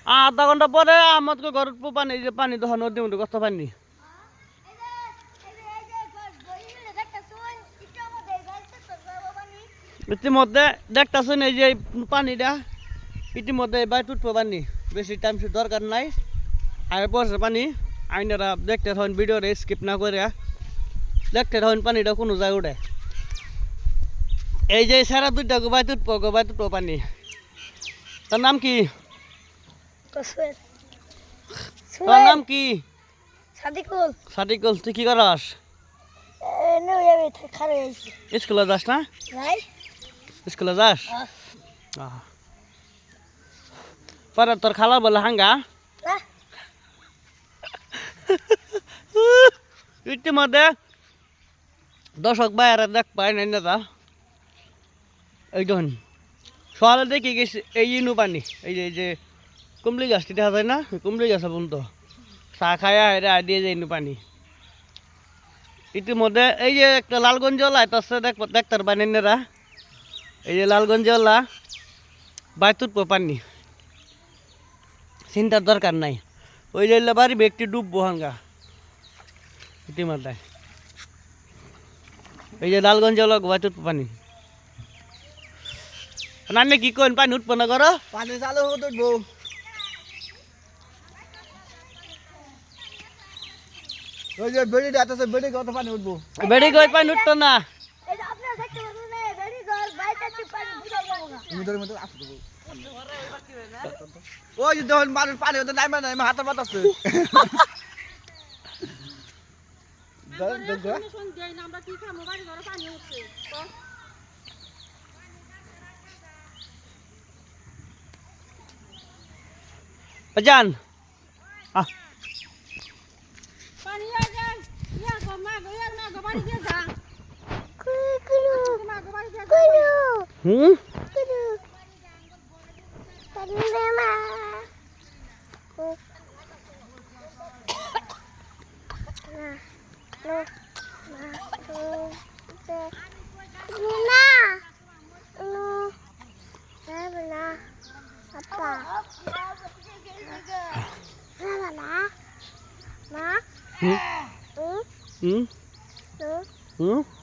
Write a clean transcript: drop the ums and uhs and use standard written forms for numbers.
আধা ঘন্টা পরে আমাদের ঘর পানি যে পানি তখন নদীর মধ্যে কত পানি ইতিমধ্যে দেখতেছেন এই যে পানিটা ইতিমধ্যে এবার টুটবো পানি বেশি টাইম দরকার নাই আর পড়ছে পানি আইনারা দেখতে থাকুন ভিডিওটা স্কিপ না করে দেখতে থাকুন পানিটা কোনো জায়গায় উঠে এই যে সারা দুইটা গোবাই টুটবো পানি তার নাম কি তোর নাম কি সাদিকুল তুই কি করাস স্কুলে যাস না স্কুলে যাস পরে তোর খালা বলে হাঙ্গা ইতিমধ্যে দর্শক বাইরে দেখ পাই নাই না তা এই ধরুন সকালে দেখে গেছি এই ইনু পানি এই যে কুমড়ি গাছটি দেখা যায় না কুমড়ি গাছ পর্যন্ত চা খায়া এরা দিয়ে যায় ইনু পানি ইতিমধ্যে এই যে একটা লালগঞ্জ আছে দেখতার বানিনেরা এই যে লালগঞ্জ বাইতুর পানি চিন্তার দরকার নাই ওই যে বাড়ি ব্যক্তি ডুববো হাঙ্গা ইতিমধ্যে এই যে লালগঞ্জ বাইতুর পানি নান্নে কি কোন পানি উৎপন্ন করো পানি চালু উঠবো ওই যে বেড়ি আছে বেড়ি কত পানি উঠবো বেড়ি কই পানি উঠতো না ওই যে যখন মানুষ পানি হতে নাই মানে হাতের মাথা আছে জান হুম হুম হুম হুম